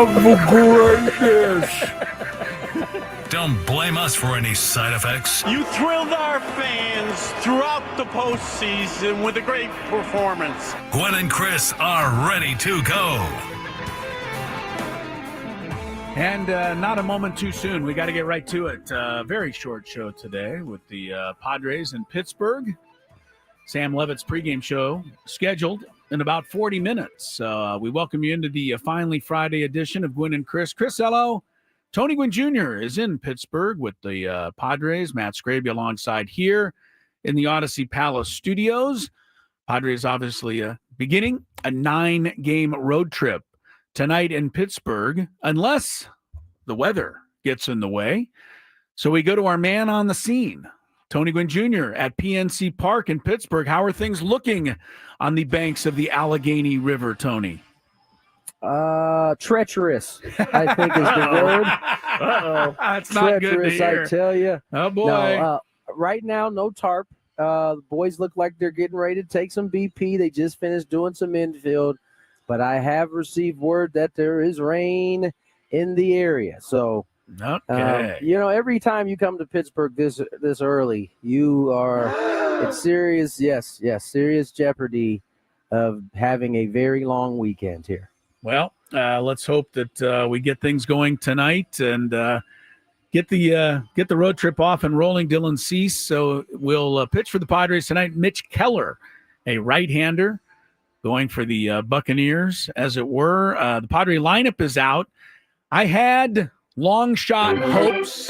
gracious. Don't blame us for any side effects. You thrilled our fans throughout the postseason with a great performance. Gwynn and Chris are ready to go. And not a moment too soon. We got to get right to it. Very short show today with the Padres in Pittsburgh. Sam Levitt's pregame show scheduled in about 40 minutes. We welcome you into the finally Friday edition of Gwynn and Chris. Chris, hello. Tony Gwynn Jr. is in Pittsburgh with the Padres. Matt Scraby alongside here in the Odyssey Palace studios. Padres obviously beginning a 9-game road trip tonight in Pittsburgh, unless the weather gets in the way. So we go to our man on the scene, Tony Gwynn Jr. at PNC Park in Pittsburgh. How are things looking on the banks of the Allegheny River, Tony? Treacherous, I think is the word. That's not good to hear. I tell you. Oh, boy. No, right now, no tarp. The boys look like they're getting ready to take some BP. They just finished doing some infield. But I have received word that there is rain in the area. So, okay. Every time you come to Pittsburgh this early, you are in serious, serious jeopardy of having a very long weekend here. Well, let's hope that we get things going tonight and get the road trip off and rolling. Dylan Cease. So we'll pitch for the Padres tonight. Mitch Keller, a right-hander, going for the Buccaneers, as it were. The Padre lineup is out. I had long shot hopes.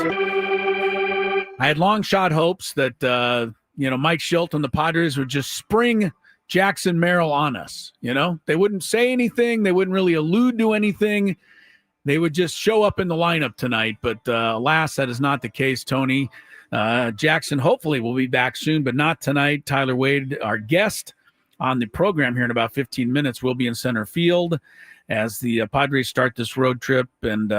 that Mike Schilt and the Padres would just spring Jackson Merrill on us. They wouldn't say anything. They wouldn't really allude to anything. They would just show up in the lineup tonight. But alas, that is not the case, Tony. Jackson hopefully will be back soon, but not tonight. Tyler Wade, our guest on the program here in about 15 minutes, will be in center field as the Padres start this road trip. And,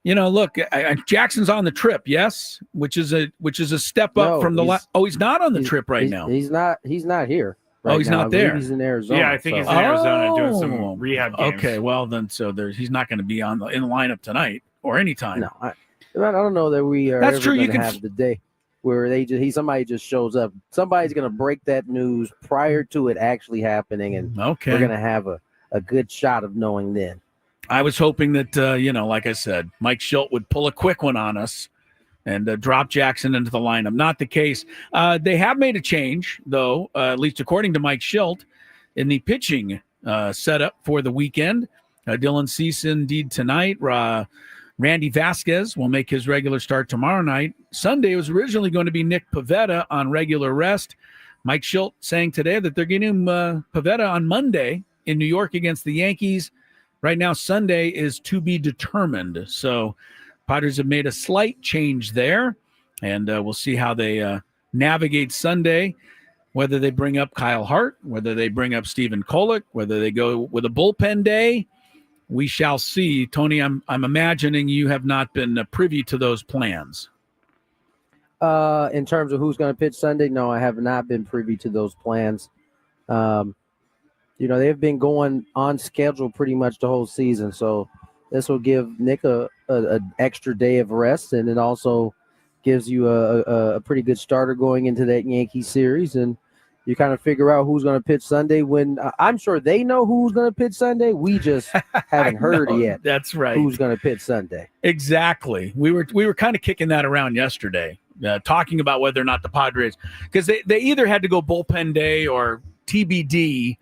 look, Jackson's on the trip, yes, which is a step up from the last. Oh, he's not on the trip right now. He's not here. Right he's now. not there. He's in Arizona. Yeah, I think he's in Arizona doing some rehab games. Okay, well then, he's not going to be in the lineup tonight or anytime. No, I don't know that we are. That's true. You can have the day where somebody just shows up. Somebody's going to break that news prior to it actually happening, and we're going to have a good shot of knowing then. I was hoping that like I said, Mike Schilt would pull a quick one on us and drop Jackson into the lineup. Not the case. They have made a change, though, at least according to Mike Schilt, in the pitching setup for the weekend. Dylan Cease indeed tonight. Randy Vasquez will make his regular start tomorrow night. Sunday was originally going to be Nick Pivetta on regular rest. Mike Schilt saying today that they're getting him Pivetta on Monday in New York against the Yankees. Right now, Sunday is to be determined. So Padres have made a slight change there, and we'll see how they navigate Sunday, whether they bring up Kyle Hart, whether they bring up Stephen Kolek, whether they go with a bullpen day. We shall see. Tony, I'm imagining you have not been privy to those plans. In terms of who's going to pitch Sunday, no, I have not been privy to those plans. They've been going on schedule pretty much the whole season, so this will give Nick an extra day of rest, and it also gives you a pretty good starter going into that Yankee series, and you kind of figure out who's going to pitch Sunday when I'm sure they know who's going to pitch Sunday. We just haven't heard yet. That's right. Who's going to pitch Sunday. Exactly. We were kind of kicking that around yesterday, talking about whether or not the Padres, because they either had to go bullpen day or TBD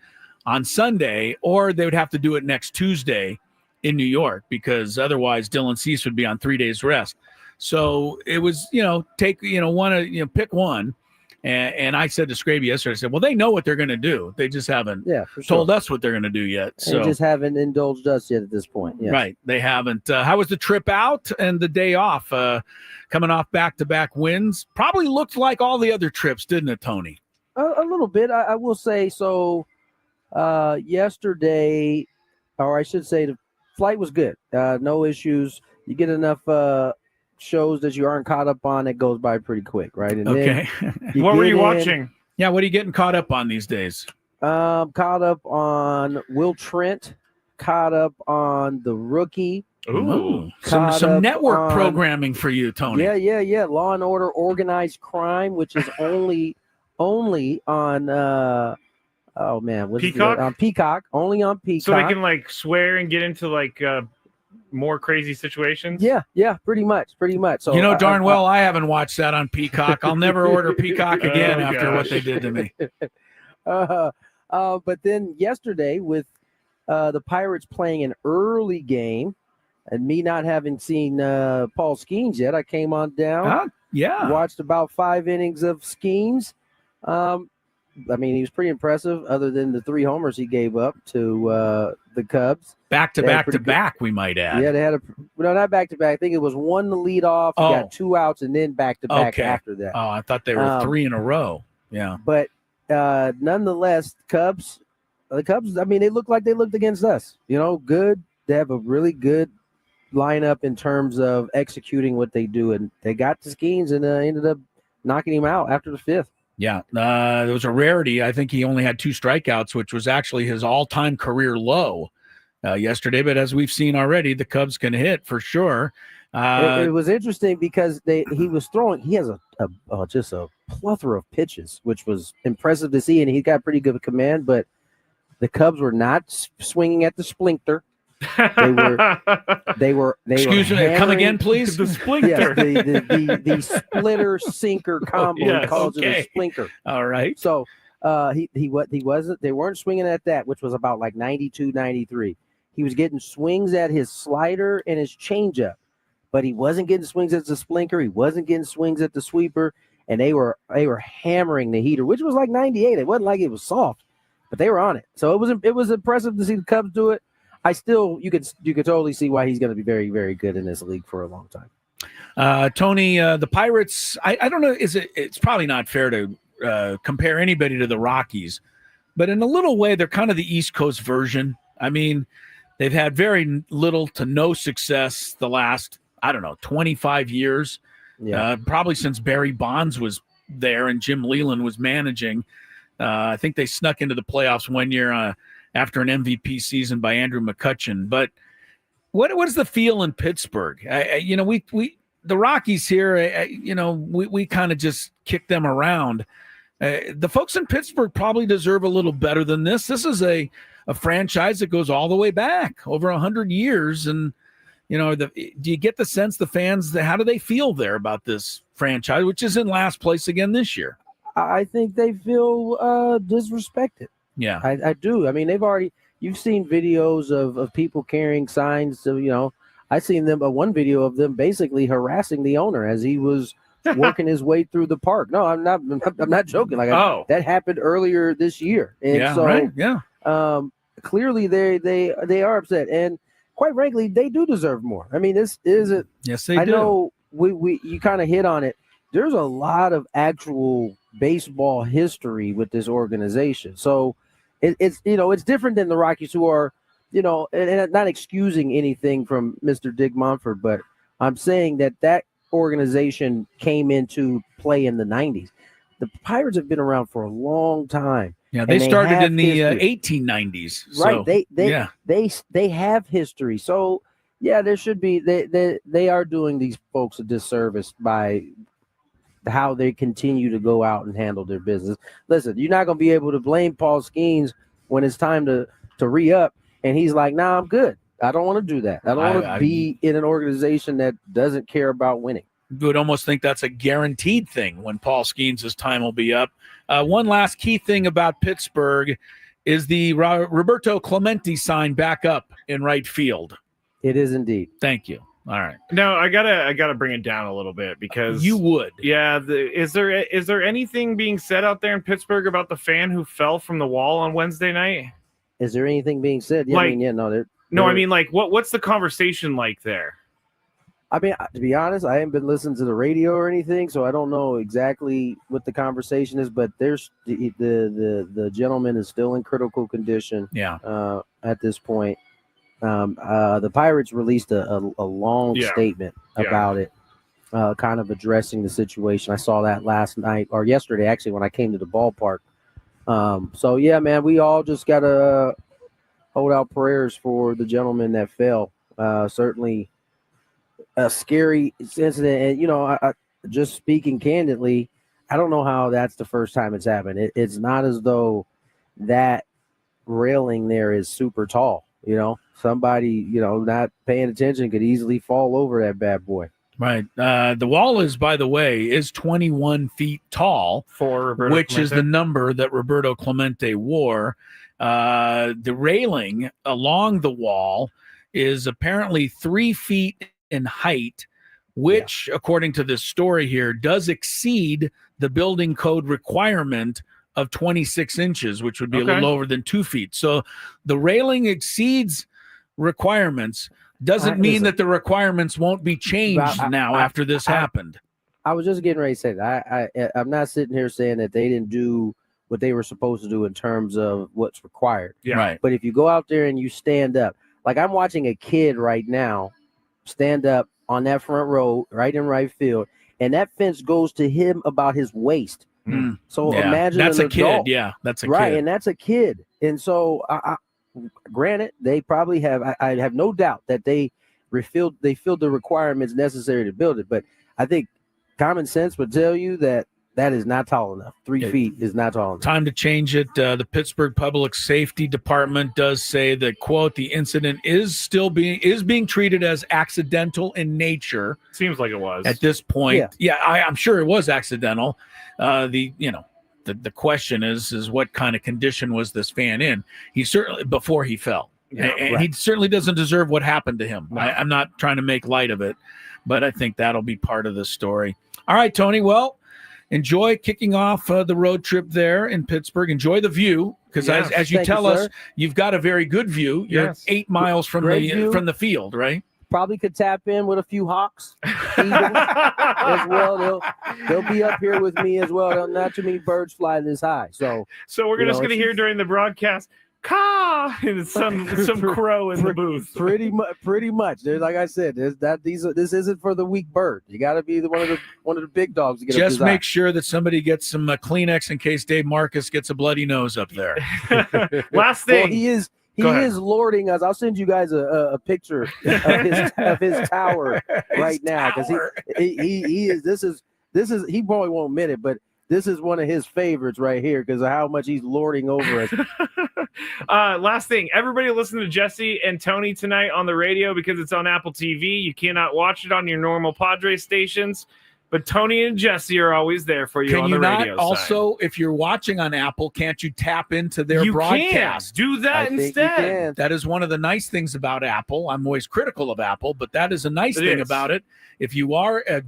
on Sunday, or they would have to do it next Tuesday in New York, because otherwise Dylan Cease would be on 3 days rest. So it was, pick one. And I said to Scraby yesterday, I said, well, they know what they're going to do. They just haven't told us what they're going to do yet. So they just haven't indulged us yet at this point. Yes. Right. They haven't. How was the trip out and the day off? Coming off back-to-back wins. Probably looked like all the other trips, didn't it, Tony? A little bit. I will say so. Yesterday, or I should say the flight was good. No issues. You get enough shows that you aren't caught up on, it goes by pretty quick, right? And okay. What were you watching? Yeah, what are you getting caught up on these days? Caught up on Will Trent caught up on The Rookie. Ooh. Some network programming for you, Tony. Yeah. Law and Order: Organized Crime, which is only on Peacock? On Peacock, only on Peacock. So they can like swear and get into like more crazy situations. Yeah, pretty much. So you know darn well I haven't watched that on Peacock. I'll never order Peacock again after what they did to me. But then yesterday with the Pirates playing an early game and me not having seen Paul Skeens yet, I came on down. Watched about 5 innings of Skeens. I mean, he was pretty impressive other than the 3 homers he gave up to the Cubs. Back to back, we might add. Yeah, they had not back to back. I think it was 1 to lead off, got 2 outs, and then back to back after that. Oh, I thought they were 3 in a row. Yeah. But nonetheless, the Cubs, I mean, they look like they looked against us. You know, good. They have a really good lineup in terms of executing what they do. And they got to Skeens and ended up knocking him out after the 5th. Yeah, there was a rarity. I think he only had 2 strikeouts, which was actually his all-time career low yesterday. But as we've seen already, the Cubs can hit for sure. It was interesting because he was throwing. He has just a plethora of pitches, which was impressive to see, and he got pretty good command. But the Cubs were not swinging at the splinter. They were. Excuse me. Come again, please. The splinter. Yes, the splitter sinker combo. Yes, he calls it a splinter. All right. So he wasn't. They weren't swinging at that, which was about like 92, 93. He was getting swings at his slider and his changeup, but he wasn't getting swings at the splinter. He wasn't getting swings at the sweeper, and they were hammering the heater, which was like 98. It wasn't like it was soft, but they were on it. So it was impressive to see the Cubs do it. You could totally see why he's going to be very, very good in this league for a long time. Tony, the Pirates, I don't know, it's probably not fair to compare anybody to the Rockies, but in a little way, they're kind of the East Coast version. I mean, they've had very little to no success the last, 25 years. Yeah. Probably since Barry Bonds was there and Jim Leland was managing. I think they snuck into the playoffs one year after an MVP season by Andrew McCutchen. But what is the feel in Pittsburgh? The Rockies here, we kind of just kick them around. The folks in Pittsburgh probably deserve a little better than this. This is a franchise that goes all the way back over 100 years. And, do you get the sense the fans, how do they feel there about this franchise, which is in last place again this year? I think they feel disrespected. Yeah, I do. I mean, you've seen videos of people carrying signs. So, I've seen one video of them basically harassing the owner as he was working his way through the park. No, I'm not joking. That happened earlier this year. And clearly they are upset. And quite frankly, they do deserve more. I mean, this isn't. Yes, they do. I know you kind of hit on it. There's a lot of actual baseball history with this organization. So it's different than the Rockies, who are, and not excusing anything from Mr. Dick Monfort, but I'm saying that organization came into play in the 90s. The Pirates have been around for a long time. Yeah, they started in the 1890s. So, right. They have history. So yeah, there should be they are doing these folks a disservice by how they continue to go out and handle their business. Listen, you're not going to be able to blame Paul Skeens when it's time to re-up, and he's like, nah, I'm good. I don't want to do that. I don't want to be in an organization that doesn't care about winning. You would almost think that's a guaranteed thing when Paul Skeens' time will be up. One last key thing about Pittsburgh is the Roberto Clemente sign back up in right field. It is indeed. Thank you. All right. No, I gotta bring it down a little bit because you would. Yeah. Is there anything being said out there in Pittsburgh about the fan who fell from the wall on Wednesday night? Is there anything being said? Yeah, I mean, what's the conversation like there? I mean, to be honest, I haven't been listening to the radio or anything, so I don't know exactly what the conversation is. But there's the gentleman is still in critical condition. Yeah. At this point. The Pirates released a long statement about it, kind of addressing the situation. I saw that last night or yesterday, actually, when I came to the ballpark. So yeah, man, we all just gotta hold out prayers for the gentleman that fell. Certainly a scary incident. And, I just speaking candidly, I don't know how that's the first time it's happened. It's not as though that railing there is super tall. Somebody, not paying attention could easily fall over that bad boy. Right. The wall is, by the way, is 21 feet tall, which is the number that Roberto Clemente wore. The railing along the wall is apparently 3 feet in height, which, according to this story here, does exceed the building code requirement of 26 inches, which would be a little over than 2 feet. So the railing exceeds requirements. Doesn't mean that the requirements won't be changed after this happened. I was just getting ready to say that. I'm not sitting here saying that they didn't do what they were supposed to do in terms of what's required. Yeah. Right. But if you go out there and you stand up, like I'm watching a kid right now stand up on that front row, right in right field, and that fence goes to him about his waist. So imagine that's an a kid. adult. Yeah, that's a right, kid. and that's a kid. And so, granted, they probably have. I have no doubt that they filled the requirements necessary to build it. But I think common sense would tell you that is not tall enough. 3 feet is not tall enough. Time to change it. The Pittsburgh Public Safety Department does say that, quote, the incident is being treated as accidental in nature. Seems like it was at this point. Yeah, I'm sure it was accidental. The question is what kind of condition was this fan in? He certainly before he fell. And he certainly doesn't deserve what happened to him. No. I'm not trying to make light of it, but I think that'll be part of the story. All right, Tony. Well, enjoy kicking off the road trip there in Pittsburgh. Enjoy the view, because as you tell us, you've got a very good view. You're 8 miles from the field, right? Probably could tap in with a few hawks as well. They'll be up here with me as well. Not too many birds fly this high. So we're just going to hear during the broadcast, "Caw!" and some crow in the booth. Pretty much. There's, like I said, this isn't for the weak bird. You got to be one of the big dogs to get. Just make sure that somebody gets some Kleenex in case Dave Marcus gets a bloody nose up there. Last thing, well, he is lording us. I'll send you guys a picture of his tower right now, because he is. This is he probably won't admit it, but this is one of his favorites right here because of how much he's lording over us. Last thing, everybody listen to Jesse and Tony tonight on the radio because it's on Apple TV. You cannot watch it on your normal Padres stations, but Tony and Jesse are always there for you on the radio side. Can you not also, if you're watching on Apple, can't you tap into their broadcast? Do that instead. That is one of the nice things about Apple. I'm always critical of Apple, but that is a nice thing about it. If you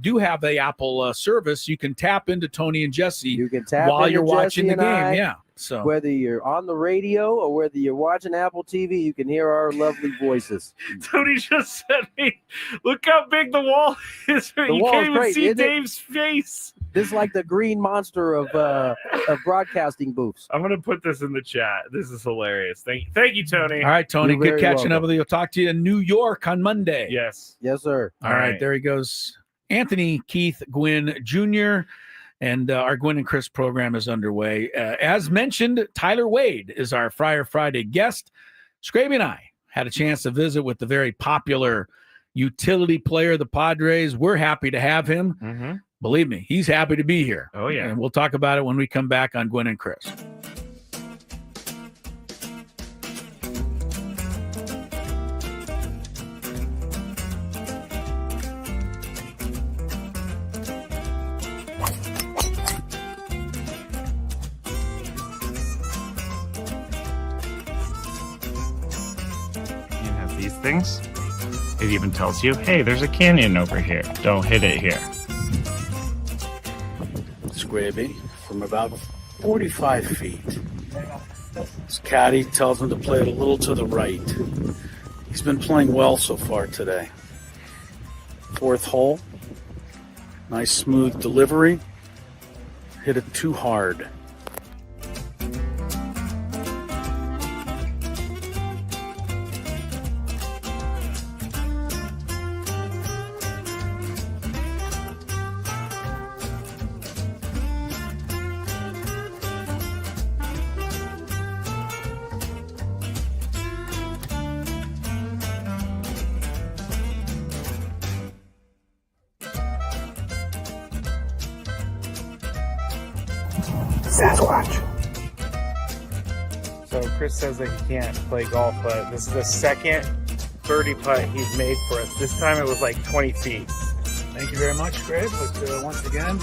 do have the Apple service, you can tap into Tony and Jesse while you're watching the game. So whether you're on the radio or whether you're watching Apple TV, you can hear our lovely voices. Tony just said, "Hey, look how big the wall is. You can't even see Dave's face." This is like the green monster of broadcasting booths. I'm gonna put this in the chat. This is hilarious. Thank you, Tony. All right, Tony. You're good catching welcome. up with you. We'll talk to you in New York on Monday. Yes, sir. All right, there he goes. Anthony Keith Gwynn Jr. And our Gwynn and Chris program is underway. As mentioned, Tyler Wade is our Friar Friday guest. Scraby and I had a chance to visit with the very popular utility player of the Padres. We're happy to have him. Mm-hmm. Believe me, he's happy to be here. Oh, yeah. And we'll talk about it when we come back on Gwynn and Chris. Things. It even tells you, hey, there's a canyon over here. Don't hit it here. Scraby from about 45 feet. His caddy tells him to play it a little to the right. He's been playing well so far today. Fourth hole. Nice smooth delivery. Hit it too hard. So Chris says that he can't play golf, but this is the second birdie putt he's made for us. This time it was like 20 feet. Thank you very much, Greg. But once again,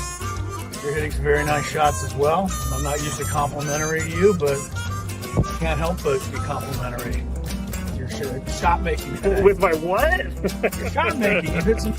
you're hitting some very nice shots as well. I'm not used to complimentary to you, but I can't help but be complimentary. Your shot making today. With my what? Your shot making. You hit some.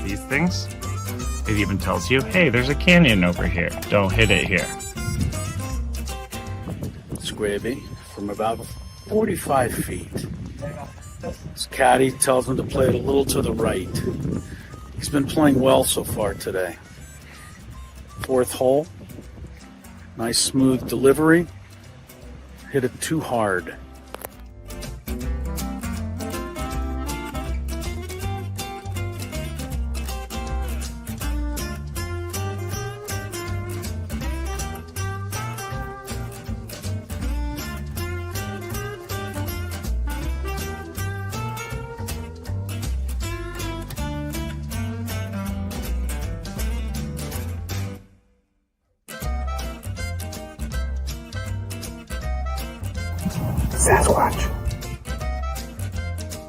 These things. It even tells you, hey, there's a canyon over here. Don't hit it here. Scraby from about 45 feet. His caddy tells him to play it a little to the right. He's been playing well so far today. Fourth hole. Nice smooth delivery. Hit it too hard.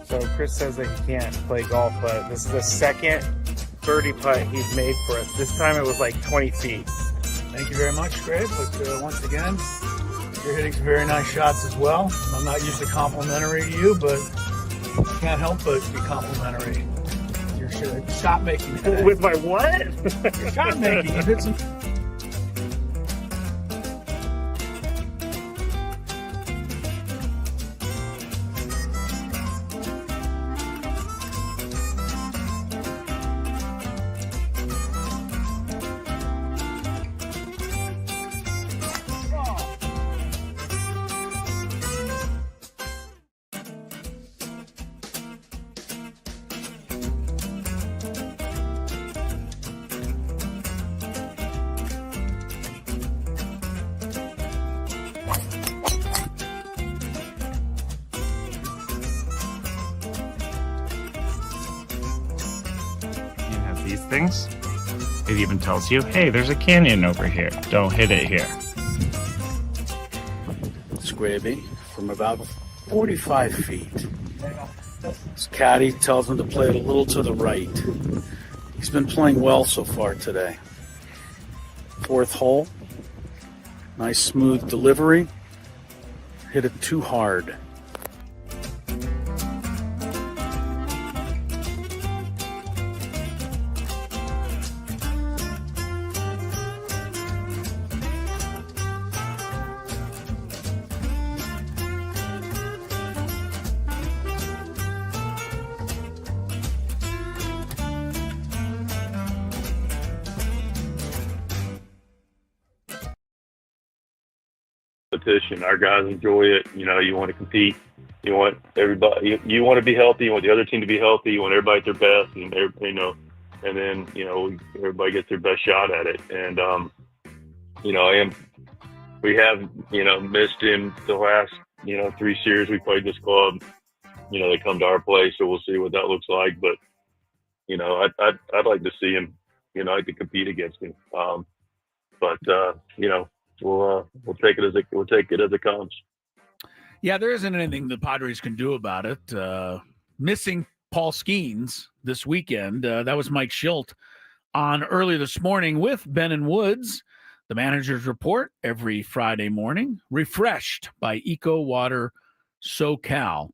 So Chris says that he can't play golf, but this is the second birdie putt he's made for us. This time it was like 20 feet. Thank you very much, Greg. But once again, you're hitting some very nice shots as well. I'm not used to complimentary to you, but I can't help but be complimentary. Your shot making today. With my what? Your shot making. You hit some. These things. It even tells you, hey, there's a canyon over here. Don't hit it here. Scraby from about 45 feet. His caddy tells him to play it a little to the right. He's been playing well so far today. Fourth hole. Nice smooth delivery. Hit it too hard. Competition. Our guys enjoy it. You know, you want to compete. You want everybody. You want to be healthy. You want the other team to be healthy. You want everybody at their best, and and then everybody gets their best shot at it. And we have missed him the last 3 series we played this club. They come to our place, so we'll see what that looks like. But I'd like to see him. I'd like to compete against him. We'll take it as it comes. Yeah, there isn't anything the Padres can do about it. Missing Paul Skeens this weekend. That was Mike Schilt on earlier this morning with Ben and Woods. The manager's report every Friday morning, refreshed by Eco Water SoCal.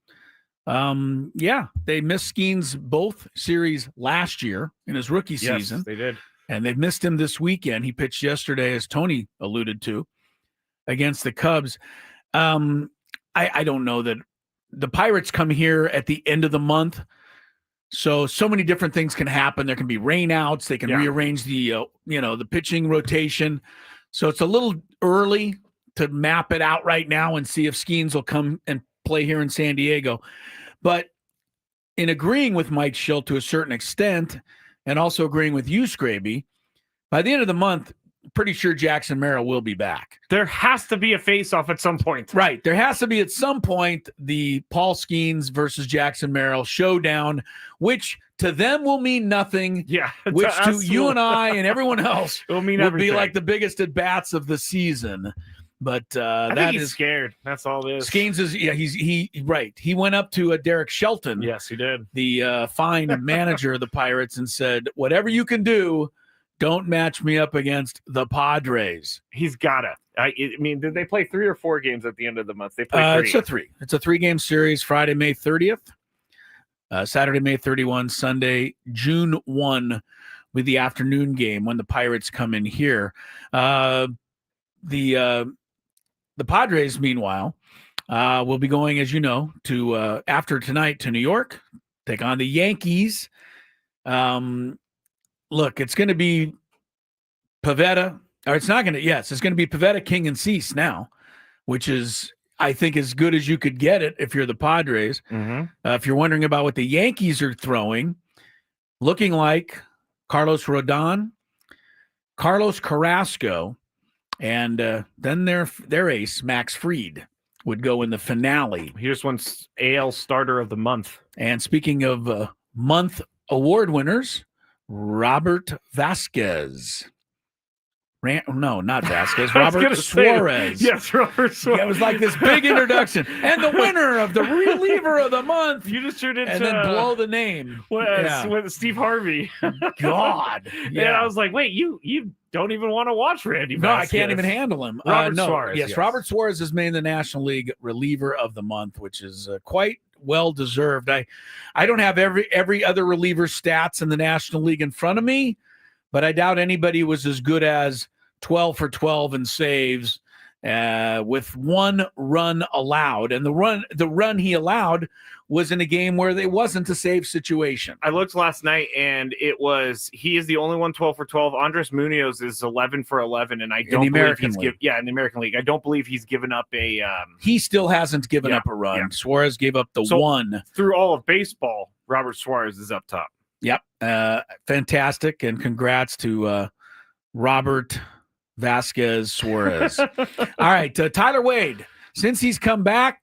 They missed Skeens both series last year in his rookie season. Yes, they did. And they've missed him this weekend. He pitched yesterday, as Tony alluded to, against the Cubs. I don't know that the Pirates come here at the end of the month. So many different things can happen. There can be rainouts. They can rearrange the, the pitching rotation. So it's a little early to map it out right now and see if Skeens will come and play here in San Diego. But in agreeing with Mike Schilt to a certain extent, and also agreeing with you, Scraby, by the end of the month, pretty sure Jackson Merrill will be back. There has to be a face-off at some point. Right. There has to be at some point the Paul Skeens versus Jackson Merrill showdown, which to them will mean nothing. Yeah. Which to you and I and everyone else will mean would everything. be like the biggest at-bats of the season. But I think he's scared. That's all it is. Skeens is, he right. He went up to Derek Shelton. Yes, he did. The fine manager of the Pirates and said, whatever you can do, don't match me up against the Padres. He's gotta. I mean, did they play 3 or 4 games at the end of the month? They played 3. It's a 3-game series. Friday, May 30th, Saturday, May 31, Sunday, June 1, with the afternoon game when the Pirates come in here. The Padres, meanwhile, will be going, as you know, to after tonight to New York, take on the Yankees. Look, it's going to be Pivetta, or it's not going to. Yes, it's going to be Pivetta, King, and Cease now, which is, I think, as good as you could get it if you're the Padres. Mm-hmm. If you're wondering about what the Yankees are throwing, looking like Carlos Rodon, Carlos Carrasco, and then their ace, Max Fried, would go in the finale. Here's one AL starter of the month. And speaking of month award winners, Robert Vasquez. No, not Vasquez. Robert Suarez. Yes, Robert Suarez. Yeah, it was like this big introduction. And the winner of the reliever of the month. You just turned into... And then blow the name. With Steve Harvey. God. Yeah. And I was like, wait, you don't even want to watch Randy Vasquez. No, I can't even handle him. Robert Suarez. Yes, Robert Suarez is named the National League reliever of the month, which is quite well deserved. I don't have every other reliever stats in the National League in front of me, but I doubt anybody was as good as 12 for 12 in saves with 1 run allowed. And the run he allowed was in a game where it wasn't a save situation. I looked last night, and he is the only one 12 for 12. Andres Munoz is 11 for 11, and I don't believe he's in the American League. I don't believe he's given up a. He still hasn't given up a run. Yeah. Suarez gave up the 1 through all of baseball. Robert Suarez is up top. Yep, fantastic, and congrats to Robert Vasquez Suarez. All right, Tyler Wade. Since he's come back,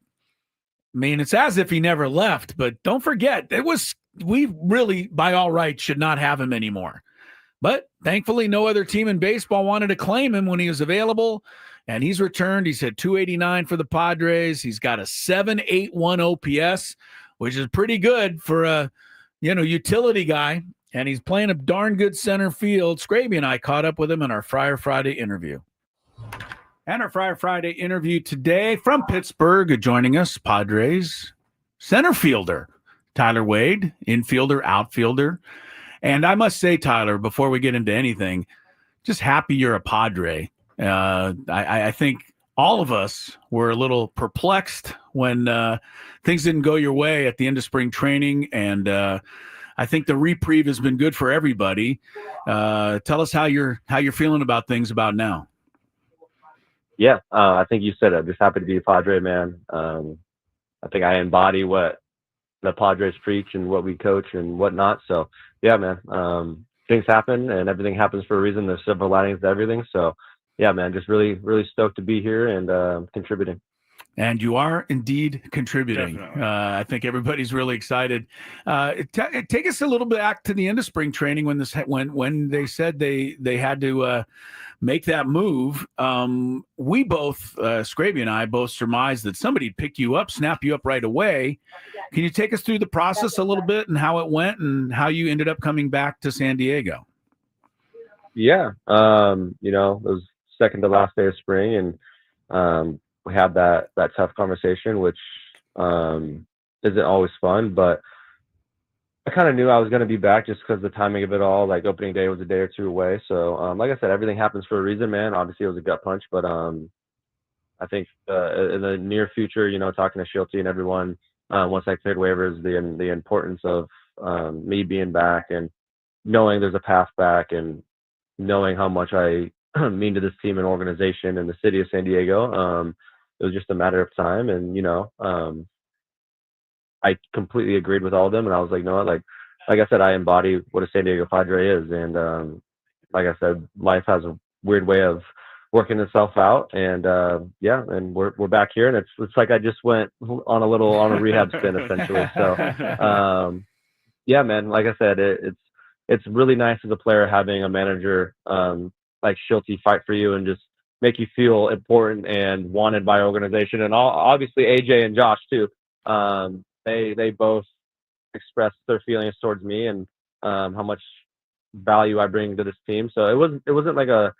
I mean, it's as if he never left, but don't forget, we really, by all rights, should not have him anymore. But thankfully, no other team in baseball wanted to claim him when he was available, and he's returned. He's hit .289 for the Padres. He's got a .781 OPS, which is pretty good for a utility guy, and he's playing a darn good center field. Scraby and I caught up with him in our Friar Friday interview. And our Friar Friday interview today from Pittsburgh, joining us, Padres center fielder Tyler Wade, infielder, outfielder. And I must say, Tyler, before we get into anything, just happy you're a Padre. I think all of us were a little perplexed when things didn't go your way at the end of spring training, and I think the reprieve has been good for everybody. Tell us how you're feeling about things about now. Yeah, I think you said it. I'm just happy to be a Padre, man. I think I embody what the Padres preach and what we coach and whatnot. So, yeah, man, things happen and everything happens for a reason. There's silver linings to everything. So, yeah, man, just really, really stoked to be here and contributing. And you are indeed contributing. I think everybody's really excited. Take us a little bit back to the end of spring training when they said they had to make that move. We both, Scraby and I, both surmised that somebody picked you up, snapped you up right away. Can you take us through the process a little bit and how it went and how you ended up coming back to San Diego? Yeah, it was second to last day of spring, and we had that tough conversation, which isn't always fun, but I kind of knew I was going to be back just because the timing of it all. Like opening day was a day or two away. So like I said, everything happens for a reason, man. Obviously it was a gut punch, but I think in the near future, you know, talking to Shilty and everyone, once I cleared waivers, the importance of me being back and knowing there's a path back and knowing how much I mean to this team and organization and the city of San Diego. It was just a matter of time. And, you know, I completely agreed with all of them. And I was like, no, like I said, I embody what a San Diego Padre is. And like I said, life has a weird way of working itself out. And yeah, and we're back here. And it's like I just went on a rehab stint essentially. So yeah, man, like I said, it's really nice as a player having a manager like Shilty fight for you and just make you feel important and wanted by our organization. And obviously AJ and Josh too. They both expressed their feelings towards me and how much value I bring to this team. So it wasn't like a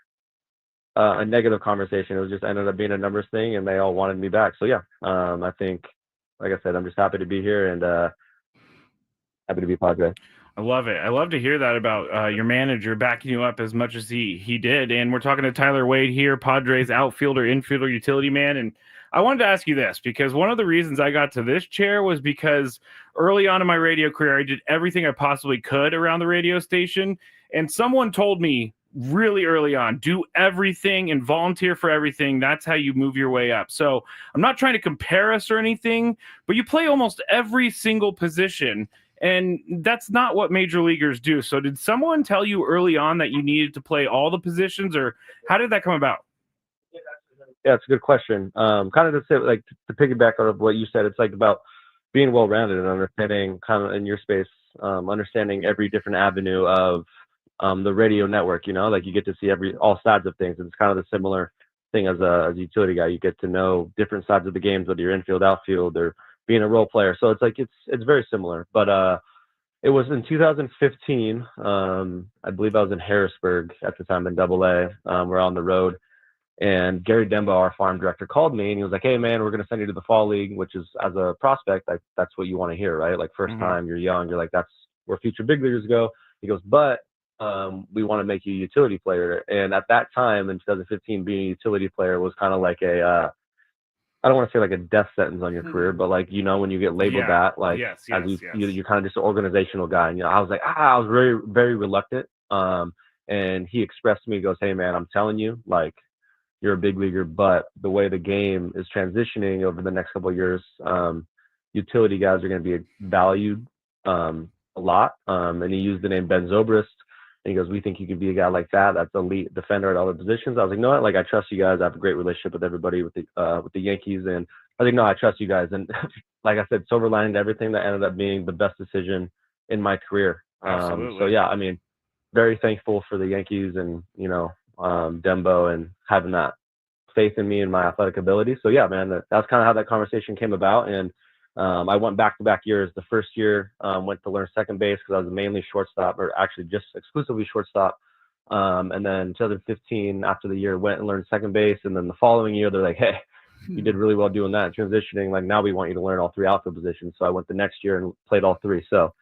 negative conversation. It was just ended up being a numbers thing, and they all wanted me back. So yeah, I think, like I said, I'm just happy to be here and happy to be Padre. I love it. I love to hear that about your manager backing you up as much as he did. And we're talking to Tyler Wade here, Padres outfielder, infielder, utility man. And I wanted to ask you this because one of the reasons I got to this chair was because early on in my radio career, I did everything I possibly could around the radio station. And someone told me really early on, do everything and volunteer for everything. That's how you move your way up. So I'm not trying to compare us or anything, but you play almost every single position. And that's not what major leaguers do. So did someone tell you early on that you needed to play all the positions, or how did that come about? Yeah, it's a good question. Kind of to say, like, to piggyback on what you said, it's like about being well-rounded and understanding, kind of in your space, understanding every different avenue of the radio network. You know, like you get to see all sides of things. It's kind of the similar thing as a utility guy. You get to know different sides of the games, whether you're infield, outfield, or being a role player. So it's like it's very similar. But it was in 2015. I believe I was in Harrisburg at the time in AA. We're on the road. And Gary Dembo, our farm director, called me and he was like, hey, man, we're going to send you to the fall league, which is, as a prospect, that's what you want to hear, right? Like, first time, you're young, you're like, that's where future big leaguers go. He goes, but we want to make you a utility player. And at that time, in 2015, being a utility player was kind of like I don't want to say like a death sentence on your career, but like, you know, when you get labeled that, like, you're kind of just an organizational guy. And, you know, I was like, I was very, very reluctant. And he expressed to me, he goes, hey, man, I'm telling you, like, you're a big leaguer, but the way the game is transitioning over the next couple of years, utility guys are going to be valued a lot. And he used the name Ben Zobrist. And he goes, we think you could be a guy like that. That's elite defender at all the positions. I was like, no, like, I trust you guys. I have a great relationship with everybody with the Yankees. And I think, no, I trust you guys. And like I said, silver lining to everything, that ended up being the best decision in my career. So yeah, I mean, very thankful for the Yankees and, you know, Dembo and having that faith in me and my athletic ability. So yeah, man, that's kind of how that conversation came about. And I went back-to-back years. The first year went to learn second base because I was mainly shortstop, or actually just exclusively shortstop. And then 2015, after the year, went and learned second base. And then the following year, they're like, hey, you did really well doing that, transitioning. Like, now we want you to learn all three outfield positions. So I went the next year and played all three. So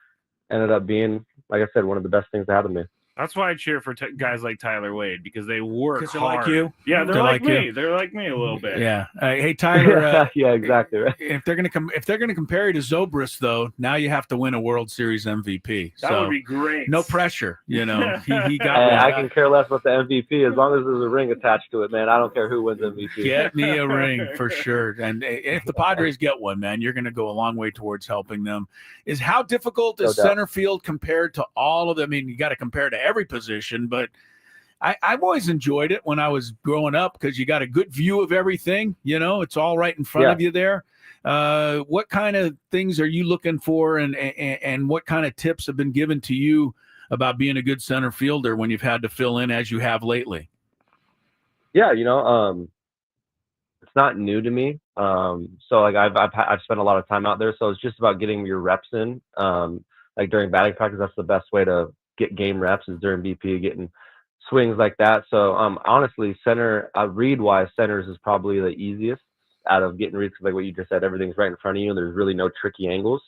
ended up being, like I said, one of the best things that happened to me. That's why I cheer for guys like Tyler Wade, because they work hard. They're like you. Yeah, they're like me. You. They're like me a little bit. Yeah. Hey, Tyler. Yeah, exactly. Right. If they're gonna compare you to Zobrist, though, now you have to win a World Series MVP. That would be great. No pressure. You know, he got. I can care less about the MVP as long as there's a ring attached to it, man. I don't care who wins MVP. Get me a ring for sure. And if the Padres get one, man, you're gonna go a long way towards helping them. How difficult is center field compared to all of them? I mean, you got to compare to every position. But I've always enjoyed it when I was growing up because you got a good view of everything. You know, it's all right in front of you there. What kind of things are you looking for, and what kind of tips have been given to you about being a good center fielder when you've had to fill in as you have lately? Yeah, you know, it's not new to me. So like I've spent a lot of time out there. So it's just about getting your reps in. Like during batting practice, that's the best way to get game reps is during BP, getting swings like that. So honestly, center read-wise, centers is probably the easiest out of getting reads. Like what you just said, everything's right in front of you, and there's really no tricky angles.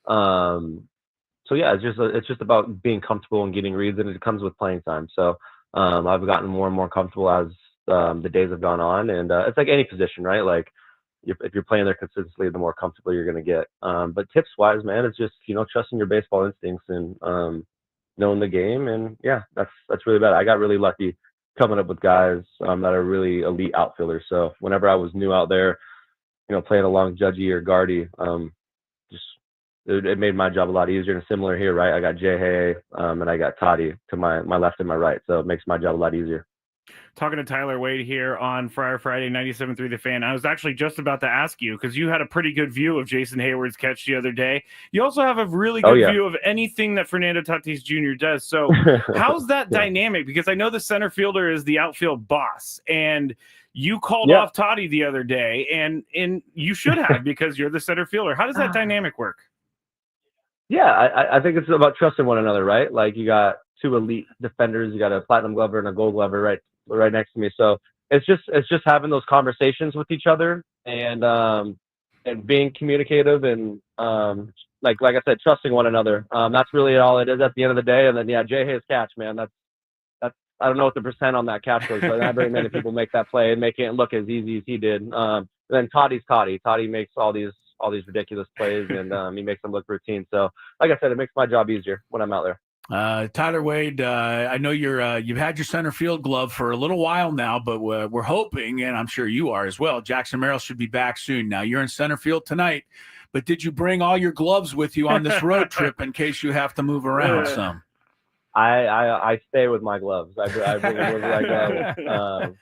So yeah, it's just about being comfortable and getting reads, and it comes with playing time. So I've gotten more and more comfortable as the days have gone on, and it's like any position, right? Like if you're playing there consistently, the more comfortable you're going to get. But tips wise, man, it's just, trusting your baseball instincts and knowing the game. And yeah, that's really bad. I got really lucky coming up with guys that are really elite outfielders. So whenever I was new out there, playing along Judgy or Gardy, it made my job a lot easier. And similar here, right? I got Jay and I got Toddy to my left and my right. So it makes my job a lot easier. Talking to Tyler Wade here on Friar Friday 97.3 The Fan. I was actually just about to ask you, because you had a pretty good view of Jason Hayward's catch the other day. You also have a really good view of anything that Fernando Tatis Jr. does. So how's that dynamic? Because I know the center fielder is the outfield boss, and you called off Toddy the other day, and you should have, because you're the center fielder. How does that dynamic work? Yeah, I think it's about trusting one another, right? Like, you got two elite defenders, you got a platinum glover and a gold glover right next to me. So it's just having those conversations with each other and being communicative and like I said, trusting one another. That's really all it is at the end of the day. And then Jay Hayes' catch, man, that's I don't know what the percent on that catch was, but not very many people make that play and make it look as easy as he did. And then Toddy's Toddy. Toddy makes all these ridiculous plays, and he makes them look routine. So like I said, it makes my job easier when I'm out there. Tyler Wade, I know you've had your center field glove for a little while now, but we're hoping, and I'm sure you are as well, Jackson Merrill should be back soon. Now, you're in center field tonight, but did you bring all your gloves with you on this road trip in case you have to move around some? I stay with my gloves. I bring them with my gloves.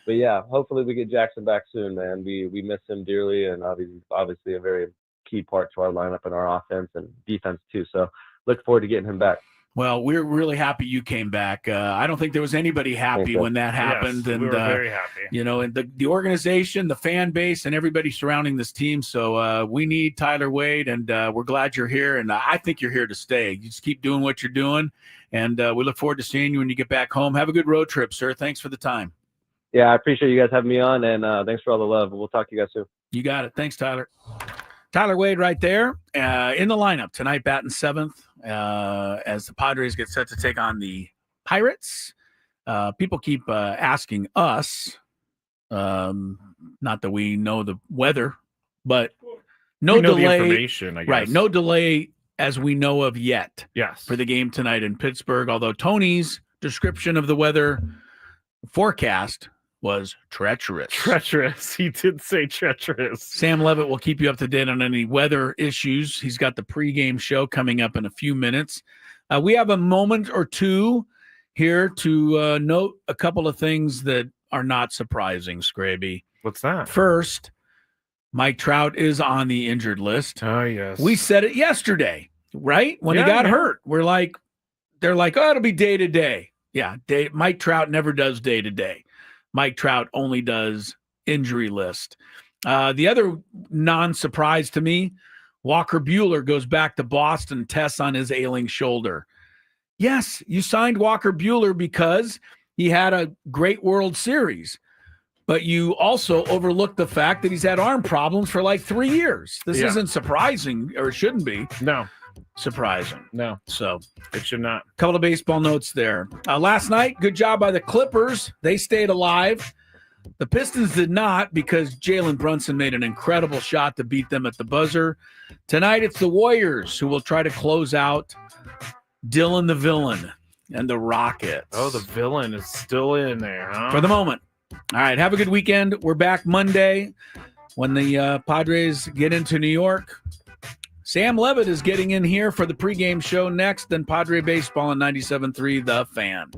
But yeah, hopefully we get Jackson back soon, man. We miss him dearly, and obviously a very key part to our lineup and our offense and defense too. So look forward to getting him back. Well, we're really happy you came back. I don't think there was anybody happy when that happened. Yes, and we were very happy. And the organization, the fan base, and everybody surrounding this team. So we need Tyler Wade, and we're glad you're here. And I think you're here to stay. You just keep doing what you're doing, and we look forward to seeing you when you get back home. Have a good road trip, sir. Thanks for the time. Yeah, I appreciate you guys having me on, and thanks for all the love. We'll talk to you guys soon. You got it. Thanks, Tyler. Tyler Wade right there in the lineup tonight, batting seventh, as the Padres get set to take on the Pirates. People keep asking us, not that we know the weather, but no delay. The information, I guess. Right, no delay as we know of yet. Yes. For the game tonight in Pittsburgh, although Tony's description of the weather forecast was treacherous. Treacherous. He did say treacherous. Sam Levitt will keep you up to date on any weather issues. He's got the pregame show coming up in a few minutes. We have a moment or two here to note a couple of things that are not surprising, Scraby. What's that? First, Mike Trout is on the injured list. Oh, yes. We said it yesterday, right? When he got hurt. They're like, oh, it'll be day to day. Yeah, Mike Trout never does day to day. Mike Trout only does injury list. The other non-surprise to me, Walker Buehler goes back to Boston, tests on his ailing shoulder. Yes, you signed Walker Buehler because he had a great World Series, but you also overlooked the fact that he's had arm problems for like 3 years. This isn't surprising, or it shouldn't be. No. Surprising. No. So it should not. A couple of baseball notes there. Last night, good job by the Clippers. They stayed alive. The Pistons did not, because Jalen Brunson made an incredible shot to beat them at the buzzer. Tonight, it's the Warriors who will try to close out Dylan the Villain and the Rockets. Oh, the Villain is still in there, huh? For the moment. All right, have a good weekend. We're back Monday when the Padres get into New York. Sam Levitt is getting in here for the pregame show next, then Padre Baseball on 97.3 The Fan.